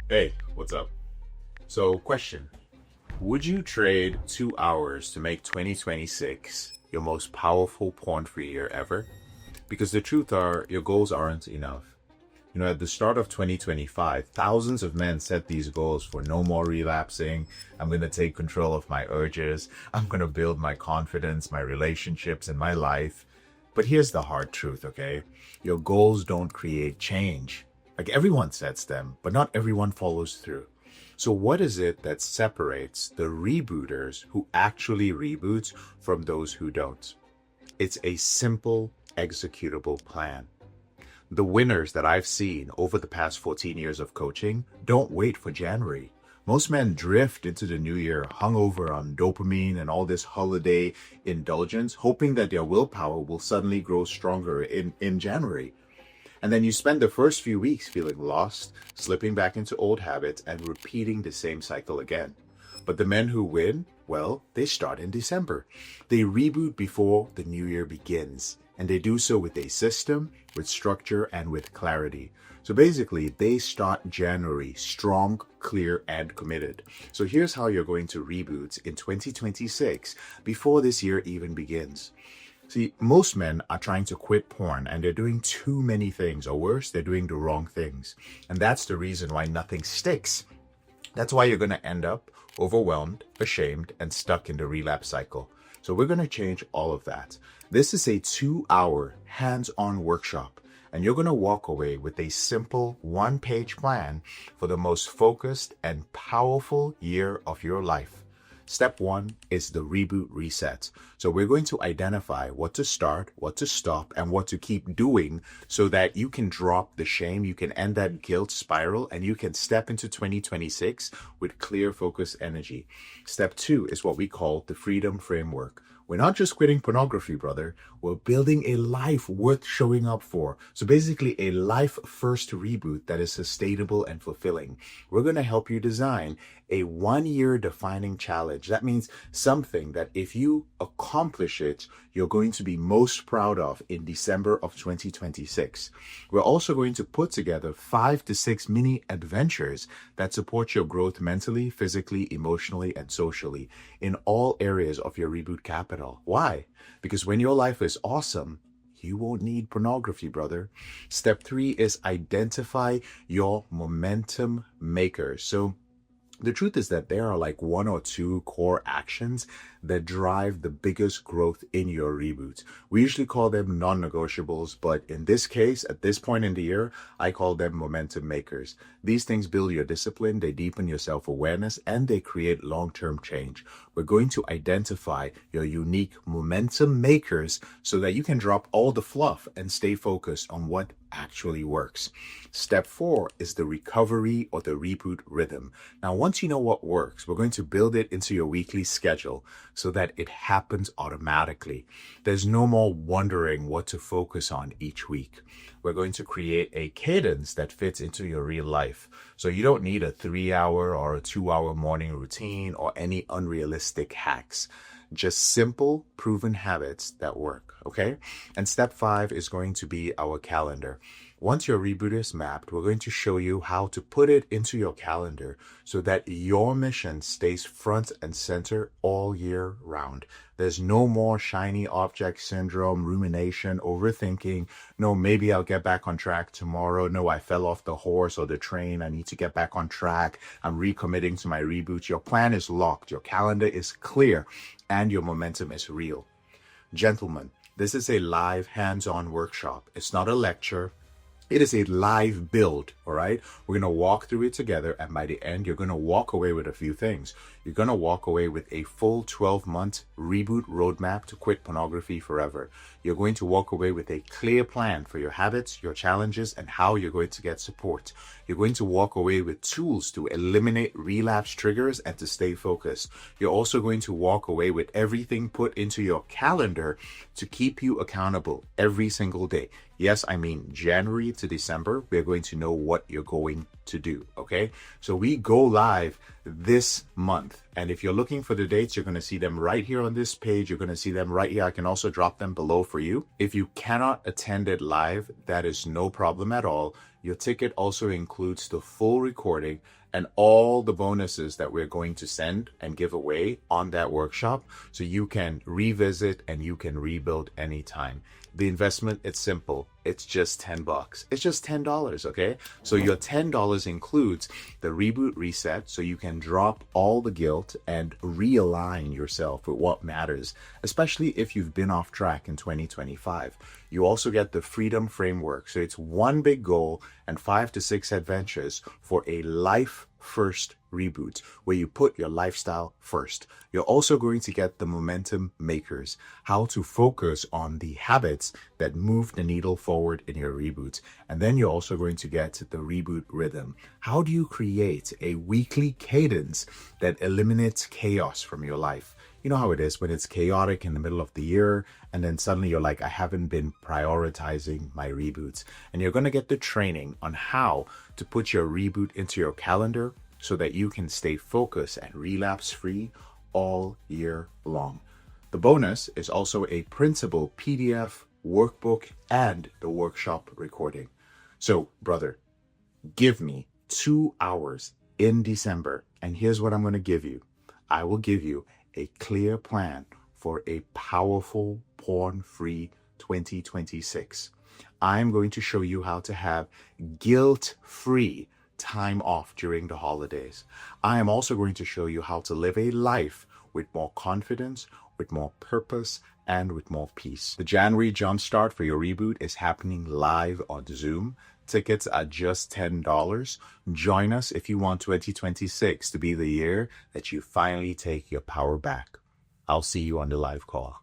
Hey, what's up? So, question. Would you trade 2 hours to make 2026 your most powerful porn-free year ever? Because the truth are, your goals aren't enough. At the start of 2025, thousands of men set these goals for no more relapsing. I'm going to take control of my urges. I'm going to build my confidence, my relationships, and my life. But here's the hard truth, okay? Your goals don't create change. Like everyone sets them, but not everyone follows through. So what is it that separates the rebooters who actually reboot from those who don't? It's a simple executable plan. The winners that I've seen over the past 14 years of coaching don't wait for January. Most men drift into the new year hungover on dopamine and all this holiday indulgence, hoping that their willpower will suddenly grow stronger in January. And then you spend the first few weeks feeling lost, slipping back into old habits, and repeating the same cycle again. But the men who win, well, they start in December. They reboot before the new year begins, and they do so with a system, with structure, and with clarity. So basically, they start January strong, clear, and committed. So here's how you're going to reboot in 2026 before this year even begins. See, most men are trying to quit porn and they're doing too many things, or worse, they're doing the wrong things. And that's the reason why nothing sticks. That's why you're going to end up overwhelmed, ashamed, and stuck in the relapse cycle. So we're going to change all of that. This is a 2-hour hands-on workshop, and you're going to walk away with a simple one-page plan for the most focused and powerful year of your life. Step one is the reboot reset. So we're going to identify what to start, what to stop, and what to keep doing so that you can drop the shame, you can end that guilt spiral, and you can step into 2026 with clear, focused energy. Step two is what we call the freedom framework. We're not just quitting pornography, brother. We're building a life worth showing up for. So basically a life first reboot that is sustainable and fulfilling. We're going to help you design a 1-year defining challenge. That means something that if you accomplish it, you're going to be most proud of in December of 2026. We're also going to put together 5 to 6 mini adventures that support your growth mentally, physically, emotionally, and socially in all areas of your reboot capital. Why? Because when your life is awesome, you won't need pornography, brother. Step three is identify your momentum makers. So the truth is that there are like 1 or 2 core actions that drive the biggest growth in your reboot. We usually call them non-negotiables, but in this case, at this point in the year, I call them momentum makers. These things build your discipline, they deepen your self-awareness, and they create long-term change. We're going to identify your unique momentum makers so that you can drop all the fluff and stay focused on what actually works. Step 4 is the recovery or the reboot rhythm. Now, once you know what works, we're going to build it into your weekly schedule so that it happens automatically. There's no more wondering what to focus on each week. We're going to create a cadence that fits into your real life. So you don't need a 3-hour or a 2-hour morning routine or any unrealistic hacks. Just simple, proven habits that work, okay? And step 5 is going to be our calendar. Once your reboot is mapped, we're going to show you how to put it into your calendar so that your mission stays front and center all year round. There's no more shiny object syndrome, rumination, overthinking. No, maybe I'll get back on track tomorrow. No, I fell off the horse or the train. I need to get back on track. I'm recommitting to my reboot. Your plan is locked. Your calendar is clear and your momentum is real. Gentlemen, this is a live hands-on workshop. It's not a lecture. It is a live build, all right? We're going to walk through it together, and by the end, you're going to walk away with a few things. You're going to walk away with a full 12-month reboot roadmap to quit pornography forever. You're going to walk away with a clear plan for your habits, your challenges, and how you're going to get support. You're going to walk away with tools to eliminate relapse triggers and to stay focused. You're also going to walk away with everything put into your calendar to keep you accountable every single day. Yes, I mean January to December, we're going to know what you're going to do, okay? So we go live this month. And if you're looking for the dates, you're going to see them right here on this page. You're going to see them right here. I can also drop them below for you. If you cannot attend it live, that is no problem at all. Your ticket also includes the full recording and all the bonuses that we're going to send and give away on that workshop, so you can revisit and you can rebuild anytime. The investment, it's simple. It's just $10. It's just $10, okay? So your $10 includes the reboot reset, so you can drop all the guilt and realign yourself with what matters, especially if you've been off track in 2025. You also get the freedom framework. So it's one big goal and 5 to 6 adventures for a life first reboot, where you put your lifestyle first. You're also going to get the momentum makers, how to focus on the habits that move the needle forward in your reboot. And then you're also going to get the reboot rhythm. How do you create a weekly cadence that eliminates chaos from your life? You know how it is when it's chaotic in the middle of the year, and then suddenly you're like, I haven't been prioritizing my reboots. And you're going to get the training on how to put your reboot into your calendar so that you can stay focused and relapse free all year long. The bonus is also a printable PDF, workbook, and the workshop recording. So, brother, give me 2 hours in December, and here's what I'm going to give you. I will give you a clear plan for a powerful porn-free 2026. I'm going to show you how to have guilt-free time off during the holidays. I am also going to show you how to live a life with more confidence, with more purpose, and with more peace. The January Jumpstart for your reboot is happening live on Zoom. Tickets are just $10. Join us if you want 2026 to be the year that you finally take your power back. I'll see you on the live call.